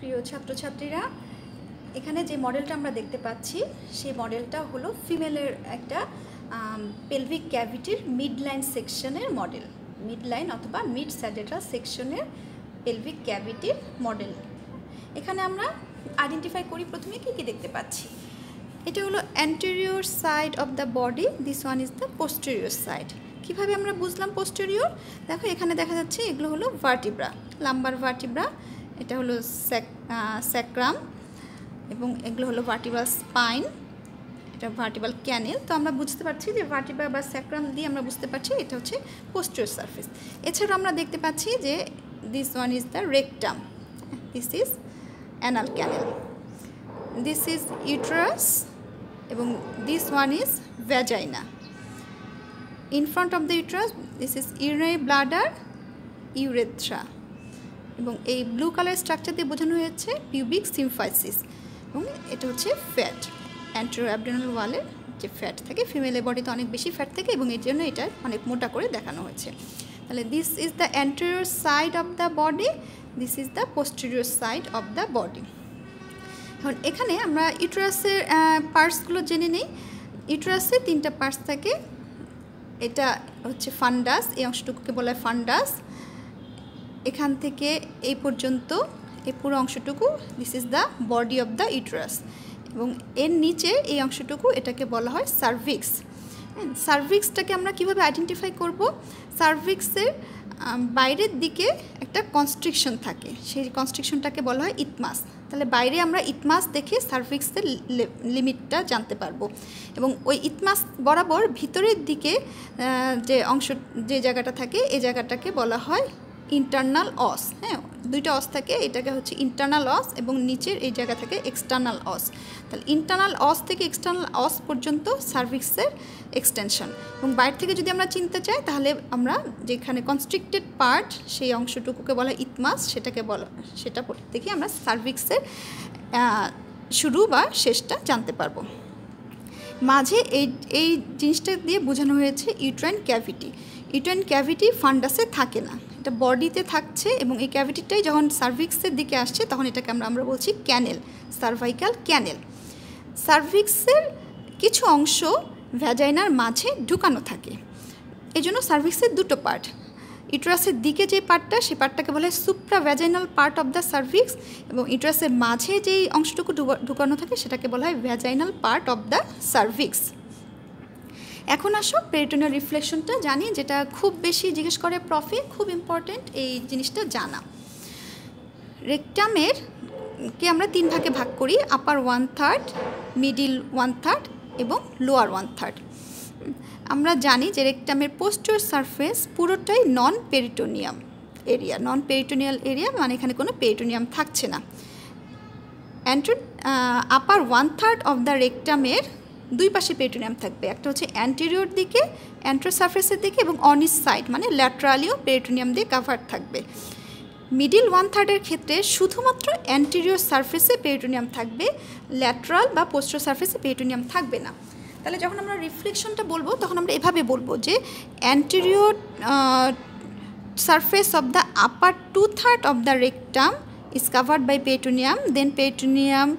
প্রিয় ছাত্রছাত্রীরা, এখানে যে মডেলটা আমরা দেখতে পাচ্ছি সেই মডেলটা হলো ফিমেলের একটা পেলভিক ক্যাভিটির মিডলাইন সেকশনের মডেল, মিডলাইন অথবা মিড স্যাডেটাল সেকশনের পেলভিক ক্যাভিটির মডেল। এখানে আমরা আইডেন্টিফাই করি প্রথমে কি কি দেখতে পাচ্ছি। এটা হলো anterior side of the body, this one is the posterior side. কীভাবে আমরা বুঝলাম পোস্টেরিয়র? দেখো এখানে দেখা যাচ্ছে এগুলো হলো ভার্টিব্রা, লাম্বার ভার্টিব্রা, এটা হলো স্যাক্রাম এবং এগুলো হলো ভার্টিব্রাল স্পাইন, এটা ভার্টিব্রাল ক্যানেল। তো আমরা বুঝতে পারছি যে ভার্টিব্রা বা স্যাক্রাম দিয়ে আমরা বুঝতে পারছি এটা হচ্ছে পোস্টেরিয়র সারফেস। এছাড়াও আমরা দেখতে পাচ্ছি যে this one is the rectum, this is anal canal, this is uterus এবং this one is vagina. In front of the uterus this is urinary bladder, urethra, এবং এই ব্লু কালার স্ট্রাকচার দিয়ে বোঝানো হয়েছে পিউবিক সিম্ফাইসিস, এবং এটা হচ্ছে fat, antero abdominal ওয়ালের যে ফ্যাট থাকে, ফিমেলের বডিতে অনেক বেশি ফ্যাট থাকে এবং এর জন্য এটা অনেক মোটা করে দেখানো হয়েছে। তাহলে this is the anterior side of the body, this is the posterior side of the body. এখন এখানে আমরা ইউটেরাসের পার্টসগুলো জেনে নিই। ইউটেরাসে তিনটা পার্টস থাকে, এটা হচ্ছে ফান্ডাস, এই অংশটুকুকে বলা হয় ফান্ডাস। এখান থেকে এই পর্যন্ত এই পুরো অংশটুকু this is the body of the uterus, এবং এর নিচে এই অংশটুকু এটাকে বলা হয় সার্ভিক্স। সার্ভিক্সটাকে আমরা কিভাবে আইডেন্টিফাই করব? সার্ভিক্সের বাইরের দিকে একটা কনস্ট্রিকশন থাকে, সেই কনস্ট্রিকশনটাকে বলা হয় ইথমাস। তাহলে বাইরে আমরা ইথমাস দেখে সার্ভিক্সের লিমিটটা জানতে পারবো, এবং ওই ইথমাস বরাবর ভিতরের দিকে যে জায়গাটা থাকে এই জায়গাটাকে বলা হয় ইন্টারনাল অস। হ্যাঁ, দুইটা অস থাকে, এটাকে হচ্ছে ইন্টারনাল অস এবং নিচের এই জায়গা থাকে এক্সটার্নাল অস। তাহলে ইন্টারনাল অস থেকে এক্সটার্নাল অস পর্যন্ত সার্ভিক্সের এক্সটেনশন, এবং বাইরে থেকে যদি আমরা চিনতে চাই তাহলে আমরা যেখানে কনস্ট্রিক্টেড পার্ট সেই অংশটুকুকে বলা ইথমাস, সেটা দেখে আমরা সার্ভিক্সের শুরু বা শেষটা জানতে পারবো। মাঝে এই জিনিসটা দিয়ে বোঝানো হয়েছে ইউট্রাইন ক্যাভিটি। ইউট্রাইন ক্যাভিটি ফান্ডাসে থাকে না, এটা বডিতে থাকছে, এবং এই ক্যাভিটিটাই যখন সার্ভিক্সের দিকে আসছে তখন এটাকে আমরা বলছি ক্যানেল, সার্ভাইকাল ক্যানেল। সার্ভিক্সের কিছু অংশ ভ্যাজাইনার মাঝে ঢুকানো থাকে, এই জন্য সার্ভিক্সের দুটো পার্ট। ইউটেরাসের দিকে যে পার্টটা, সেই পার্টটাকে বলা হয় supra vaginal part of the cervix, এবং ইউটেরাসের মাঝে যেই অংশটুকু ঢুকানো থাকে সেটাকে বলা হয় vaginal part of the cervix. এখন আসো পেরিটোনিয়াল রিফ্লেকশনটা জানি, যেটা খুব বেশি জিজ্ঞেস করে প্রফে, খুব ইম্পর্টেন্ট এই জিনিসটা জানা। রেকটামের কে আমরা তিন ভাগে ভাগ করি, আপার 1/3, মিডিল 1/3 এবং লোয়ার 1/3। আমরা জানি যে রেকটামের পোস্টেরিয়র সারফেস পুরোটাই নন পেরিটোনিয়াম এরিয়া, নন পেরিটোনিয়াল এরিয়া মানে এখানে কোনো পেরিটোনিয়াম থাকছে না। আপার 1/3 অফ দ্য রেকটামের দুই পাশে পেরিটোনিয়াম থাকবে, একটা হচ্ছে অ্যান্টেরিয়র দিকে, অ্যান্ট্রো সারফেসের দিকে, এবং অন ইচ সাইড মানে ল্যাটারালিও পেরিটোনিয়াম দিয়ে কাভার থাকবে। মিডিল 1/3 ক্ষেত্রে শুধুমাত্র অ্যান্টেরিয়র সারফেসে পেরিটোনিয়াম থাকবে, ল্যাটারাল বা পোস্টেরিয়র সারফেসে পেরিটোনিয়াম থাকবে না। তাহলে যখন আমরা রিফ্লেকশনটা বলবো তখন আমরা এভাবে বলবো যে anterior surface of the upper 2/3 of the rectum is covered by peritoneum, then peritoneum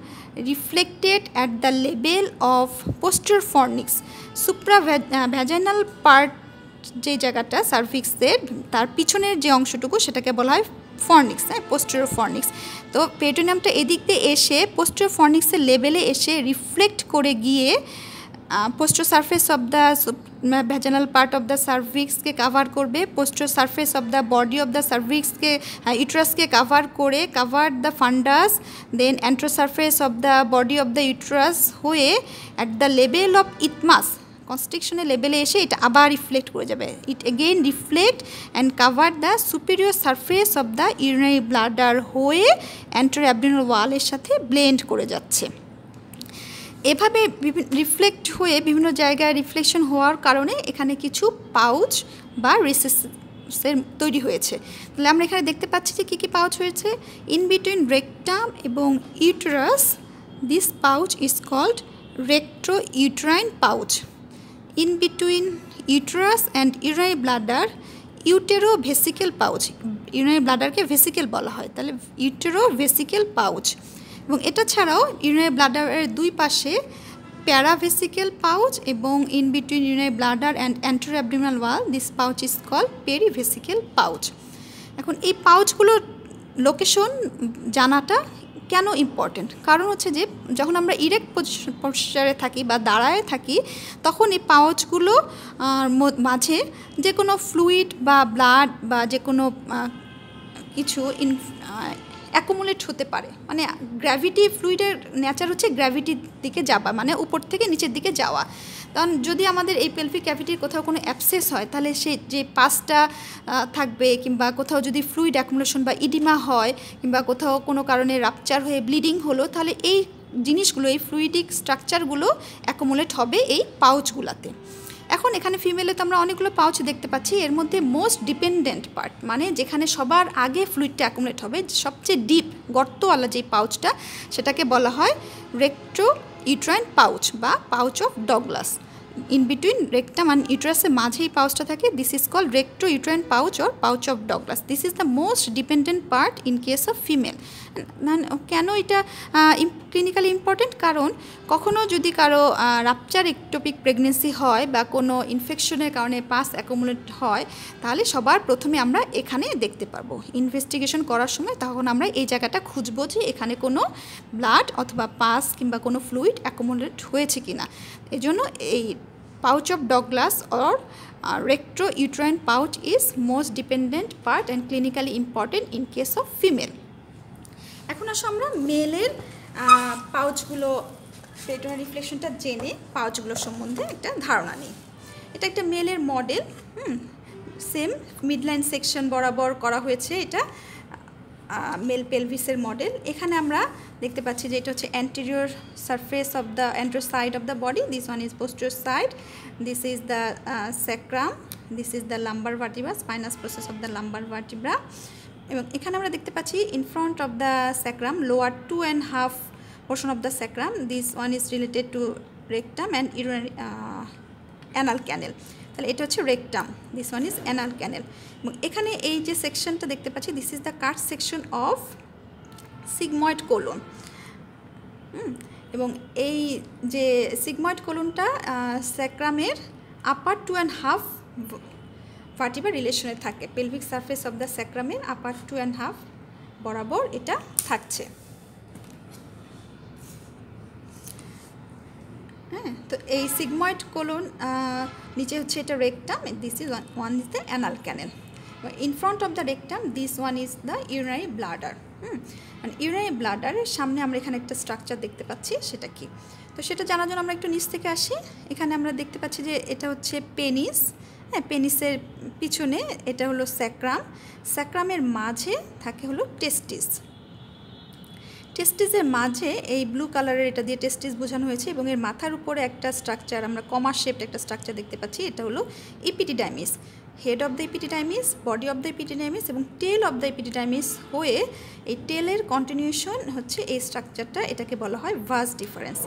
reflected at the level of posterior fornix. Supravaginal part যে জায়গাটা সার্ভিক্সের তার পিছনের যে অংশটুকু সেটাকে বলা হয় ফর্নিক্স, হ্যাঁ, পোস্টেরিয়র ফর্নিক্স। তো পেরিটোনিয়ামটা এদিক দিয়ে এসে পোস্টেরিয়র ফর্নিক্সের লেভেলে এসে রিফ্লেক্ট করে গিয়ে posterior surface of the vaginal part of the সার্ভিক্সকে কাভার করবে, posterior surface of the body of the সার্ভিক্সকে ইউটেরাসকে কাভার করে cover the fundus, then antero surface of the body of the uterus হয়ে at the level of isthmus কনস্ট্রিকশনের লেভেলে এসে এটা আবার রিফ্লেক্ট করে যাবে। It again reflect and cover the superior surface of the urinary bladder হয়ে অ্যান্টেরো অ্যাবডোমিনাল ওয়ালের সাথে ব্লেন্ড করে যাচ্ছে। এভাবে রিফ্লেক্ট হয়ে বিভিন্ন জায়গায় রিফ্লেকশন হওয়ার কারণে এখানে কিছু পাউচ বা রিসেসের তৈরি হয়েছে। তাহলে আমরা এখানে দেখতে পাচ্ছি যে কী কী পাউচ হয়েছে। ইন বিটুইন রেকটাম এবং uterus this pouch is called recto uterine pouch. In between uterus and urinary bladder utero vesical pouch, urinary ব্লাডারকে ভেসিকেল বলা হয়, তাহলে ইউটেরোভেসিকেল পাউচ। এবং এটা ছাড়াও ইউরিনারি ব্লাডারের দুই পাশে প্যারাভেসিকেল পাউচ এবং in between urinary bladder and anterior abdominal wall this pouch is called perivesical pouch. এখন এই পাউচগুলোর লোকেশন জানাটা কেন ইম্পর্টেন্ট? কারণ হচ্ছে যে যখন আমরা ইরেক্ট পজিশনে থাকি বা দাঁড়ায় থাকি তখন এই পাউচগুলো মাঝে যে কোনো ফ্লুইড বা ব্লাড বা যে কোনো কিছু অ্যাকুমুলেট হতে পারে। মানে গ্র্যাভিটি, ফ্লুইডের নেচার হচ্ছে গ্র্যাভিটির দিকে যাওয়া, মানে উপর থেকে নিচের দিকে যাওয়া। কারণ যদি আমাদের এই পেলভিক ক্যাভিটির কোথাও কোনো অ্যাবসেস হয় তাহলে সে যে পাসটা থাকবে, কিংবা কোথাও যদি ফ্লুইড অ্যাকুমুলেশন বা ইডিমা হয়, কিংবা কোথাও কোনো কারণে রাপচার হয়ে ব্লিডিং হলো, তাহলে এই জিনিসগুলো, এই ফ্লুইডিক স্ট্রাকচারগুলো অ্যাকুমুলেট হবে এই পাউচগুলোতে। এখন এখানে ফিমেলে তো আমরা অনেকগুলো পাউচ দেখতে পাচ্ছি, এর মধ্যে মোস্ট ডিপেন্ডেন্ট পার্ট, মানে যেখানে সবার আগে ফ্লুইডটা অ্যাকুমুলেট হবে, সবচেয়ে ডিপ গর্তওয়ালা যেই পাউচটা, সেটাকে বলা হয় রেক্টো ইউট্রাইন পাউচ বা pouch of Douglas. In between rectum and ইউট্রাসের মাঝে এই পাউচটা থাকে, this is called recto uterine pouch or pouch of Douglas. This is the most dependent part in case of female. কেন এটা ক্লিনিক্যালি ইম্পর্টেন্ট? কারণ কখনও যদি কারো রাপচার একটোপিক প্রেগনেন্সি হয় বা কোনো ইনফেকশনের কারণে পাস অ্যাকুমুলেট হয়, তাহলে সবার প্রথমে আমরা এখানে দেখতে পারবো। ইনভেস্টিগেশন করার সময় তখন আমরা এই জায়গাটা খুঁজবো যে এখানে কোনো ব্লাড অথবা পাস কিংবা কোনো ফ্লুইড অ্যাকুমুলেট হয়েছে কি না। এই জন্য এই pouch of Douglas or recto-uterine pouch is most dependent part and clinically important in case of female. এখন আসো আমরা মেলের পাউচগুলো, পেরিটোনিয়াল রিফ্লেকশনটা জেনে পাউচগুলো সম্বন্ধে একটা ধারণা নিই। এটা একটা মেলের মডেল, সেম মিডলাইন সেকশন বরাবর করা হয়েছে, এটা মেল পেলভিসের মডেল। এখানে আমরা দেখতে পাচ্ছি যে এটা হচ্ছে anterior surface of the anterior side of the body, this one is posterior side, this is the sacrum, this is the lumber vertebra, spinous process of the lumber vertebra. এবং এখানে আমরা দেখতে পাচ্ছি in front of the sacrum, lower 2.5 portion of the sacrum, this one is related to rectum and urinary anal ক্যানেল। তাহলে এটা হচ্ছে rectum, this one is anal ক্যানেল। এবং এখানে এই যে সেকশনটা দেখতে পাচ্ছি, this is the cut section of sigmoid colon. এবং এই যে সিগময়েড কোলনটা স্যাক্রামের আপার 2.5 ভার্টিব্রা রিলেশনে থাকে, পেলভিক সারফেস অফ দ্য স্যাক্রামের আপার 2.5 বরাবর এটা থাকছে। হ্যাঁ, তো এই সিগময়েড কোলন নিচে হচ্ছে এটা rectum, this is one is the anal cancel. In front of the rectum this one is the urinary bladder. মানে ইউরিনারি ব্লাডারের সামনে আমরা এখানে একটা স্ট্রাকচার দেখতে পাচ্ছি, সেটা কি? তো সেটা জানার জন্য আমরা একটু নিচ থেকে আসি। এখানে আমরা দেখতে পাচ্ছি যে এটা হচ্ছে পেনিস। হ্যাঁ, পেনিসের পিছনে এটা হলো স্যাক্রাম, স্যাক্রামের মাঝে থাকে হলো টেস্টিস। টেস্টিসের মাঝে এই ব্লু কালারের এটা দিয়ে টেস্টিস বোঝানো হয়েছে, এবং এর মাথার উপরে একটা স্ট্রাকচার, আমরা কমা শেপড একটা স্ট্রাকচার দেখতে পাচ্ছি, এটা হলো epididymis. Head of the epididymis, body of the epididymis এবং টেল অফ দ্য ইপিডিডাইমিস হয়ে এই টেলের কন্টিনিউশন হচ্ছে এই স্ট্রাকচারটা, এটাকে বলা হয় ভাস ডিফারেন্স।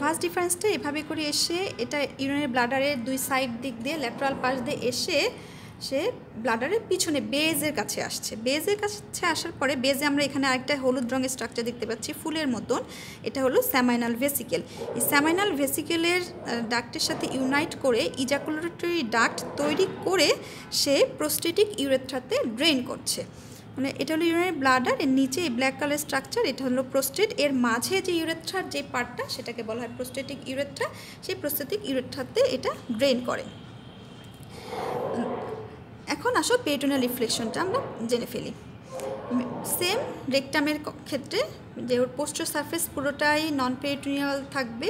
ভাস ডিফারেন্সটা এভাবে করে এসে এটা ইউরিনারি ব্লাডারের দুই সাইড দিক দিয়ে ল্যাটারাল পাশ দিয়ে এসে সে ব্লাডারের পিছনে বেজের কাছে আসছে। বেজের কাছে আসার পরে বেজে আমরা এখানে আরেকটা হলুদ রঙের স্ট্রাকচার দেখতে পাচ্ছি ফুলের মতন, এটা হলো স্যামাইনাল ভেসিকেল। এই স্যামাইনাল ভেসিকেলের ডাক্টের সাথে ইউনাইট করে ইজাকুলেটরি ডাক্ট তৈরি করে সে প্রোস্টেটিক ইউরেথ্রাতে ড্রেন করছে। মানে এটা হলো ইউরিনারি ব্লাডার, এর নিচে এই ব্ল্যাক কালার স্ট্রাকচার, এটা হলো প্রোস্টেট, এর মাঝে যে ইউরেথ্রার যে পার্টটা সেটাকে বলা হয় প্রোস্টেটিক ইউরেথ্রা, সেই প্রোস্টেটিক ইউরেথ্রাতে এটা ড্রেন করে। এখন আসো পেরিটোনিয়াল রিফ্লেকশনটা আমরা জেনে ফেলি। সেম রেকটামের ক্ষেত্রে যে ওর পোস্টার সারফেস পুরোটাই নন পেরিটোনিয়াল থাকবে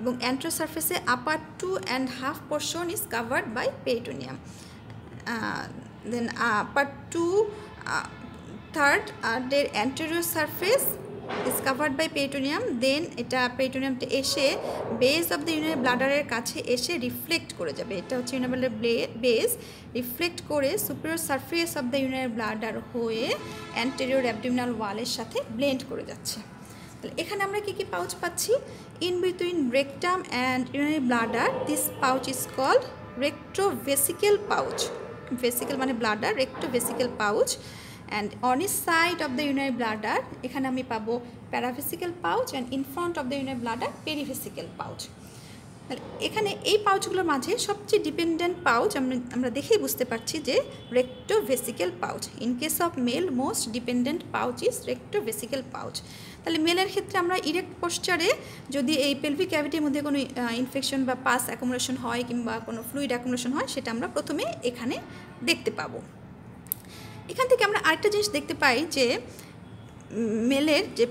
এবং অ্যান্টেরিয়র সারফেসে upper 2.5 portion is covered by peritoneum, then upper 2/3 এর anterior surface is covered by peritoneum, then এটা পেরিটোনিয়ামটা এসে বেস অফ দ্য ইউরিনারি ব্লাডারের কাছে এসে রিফ্লেক্ট করে যাবে। এটা হচ্ছে ইউরিনারি ব্লাডার বেস, রিফ্লেক্ট করে superior surface of the urinary bladder হয়ে অ্যান্টেরিয়র অ্যাবডোমিনাল ওয়ালের সাথে ব্লেন্ড করে যাচ্ছে। তাহলে এখানে আমরা কী কী পাউচ পাচ্ছি? In between rectum and urinary bladder this pouch is called rectovesical pouch. Vesical মানে bladder, rectovesical pouch. And on each side of the urinary bladder এখানে আমি পাবো paravesical pouch and in front of the urinary bladder perivesical pouch. তাহলে এখানে এই পাউচগুলোর মাঝে সবচেয়ে dependent pouch আমরা দেখেই বুঝতে পারছি যে rectovesical pouch. In case of male most dependent pouch is rectovesical pouch. তাহলে মেলের ক্ষেত্রে আমরা ইরেক্ট পোশ্চারে যদি এই পেলভিক ক্যাভিটির মধ্যে কোনো ইনফেকশন বা পাস অ্যাকুমুলেশন হয় কিংবা কোনো ফ্লুইড অ্যাকুমুলেশন হয় সেটা আমরা প্রথমে এখানে দেখতে পাবো। এখান থেকে আমরা আরেকটা জিনিস দেখতে পাই যে মেলের যে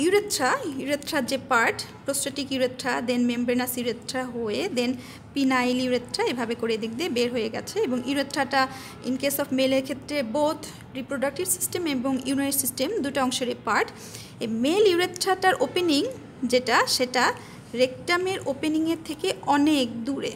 ইউরেথ্রার যে পার্ট, প্রোস্টেটিক ইউরেথ্রা, দেন মেমব্রেনাস ইউরেথ্রা হয়ে দেন পিনাইল ইউরেথ্রা, এভাবে করে এদিক দিয়ে বের হয়ে গেছে। এবং ইউরেথ্রাটা ইন কেস অফ মেলের ক্ষেত্রে বোথ রিপ্রোডাক্টিভ সিস্টেম এবং ইউরিনারি সিস্টেম দুটো অংশেরই পার্ট। এই মেল ইউরেথ্রাটার ওপেনিং সেটা রেকটামের ওপেনিংয়ের থেকে অনেক দূরে।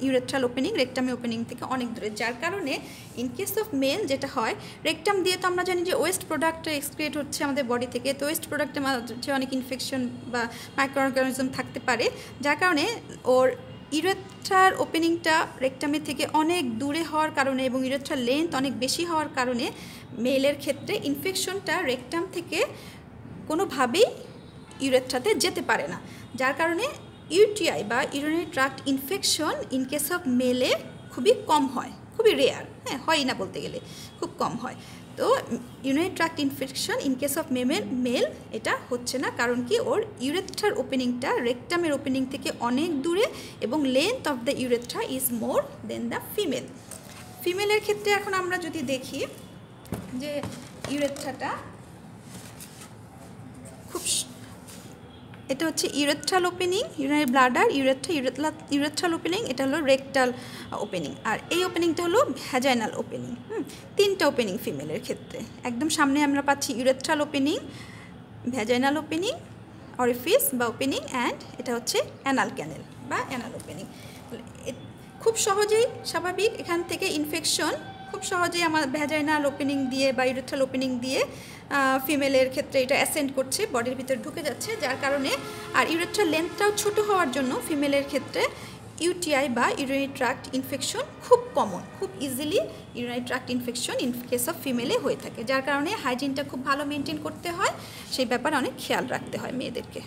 ইউরেথ্রাল ওপেনিং রেকটামের ওপেনিং থেকে অনেক দূরে, যার কারণে ইন কেস অফ মেল যেটা হয়, রেকটাম দিয়ে তো আমরা জানি যে ওয়েস্ট প্রোডাক্ট এক্সক্রিয়েট হচ্ছে আমাদের বডি থেকে, তো ওয়েস্ট প্রোডাক্টের মাঝে অনেক ইনফেকশন বা মাইক্রোঅর্গানিজম থাকতে পারে, যার কারণে ওর ইউরেথ্রার ওপেনিংটা রেকটামের থেকে অনেক দূরে হওয়ার কারণে এবং ইউরেথ্রার লেন্থ অনেক বেশি হওয়ার কারণে মেলের ক্ষেত্রে ইনফেকশনটা রেকটাম থেকে কোনোভাবেই ইউরেথ্রাতে যেতে পারে না, যার কারণে ইউটিআই বা urinary tract infection in case of মেলে খুবই কম হয়, খুবই রেয়ার, হয় না বলতে গেলে, খুব কম হয়। তো urinary tract infection in case of male এটা হচ্ছে না, কারণ কি ওর ইউরেথ্রার ওপেনিংটা রেকটামের ওপেনিং থেকে অনেক দূরে এবং length of the urethra is more than the ফিমেলের ক্ষেত্রে এখন আমরা যদি দেখি যে ইউরেথ্রাটা খুব, এটা হচ্ছে urethral opening, urinary bladder, urethral opening, এটা হলো রেকটাল ওপেনিং, আর এই ওপেনিংটা হলো ভ্যাজাইনাল ওপেনিং। তিনটা ওপেনিং ফিমেলের ক্ষেত্রে। একদম সামনে আমরা পাচ্ছি urethral opening, vaginal opening, orifice বা ওপেনিং, অ্যান্ড এটা হচ্ছে অ্যানাল ক্যানেল বা অ্যানাল ওপেনিং। খুব সহজেই স্বাভাবিক এখান থেকে ইনফেকশন খুব সহজেই আমার ভ্যাজাইনাল ওপেনিং দিয়ে বা ইউরেথ্রাল ওপেনিং দিয়ে ফিমেলের ক্ষেত্রে এটা অ্যাসেন্ড করছে, বডির ভিতরে ঢুকে যাচ্ছে, যার কারণে আর ইউরেথ্রাল লেন্থটাও ছোট হওয়ার জন্য ফিমেলের ক্ষেত্রে ইউটিআই বা ইউরিনারি ট্রাক্ট ইনফেকশন খুব কমন, খুব easily urinary tract infection in case of ফিমেলে হয়ে থাকে, যার কারণে হাইজিনটা খুব ভালো মেনটেন করতে হয়, সেই ব্যাপারে অনেক খেয়াল রাখতে হয় মেয়েদেরকে।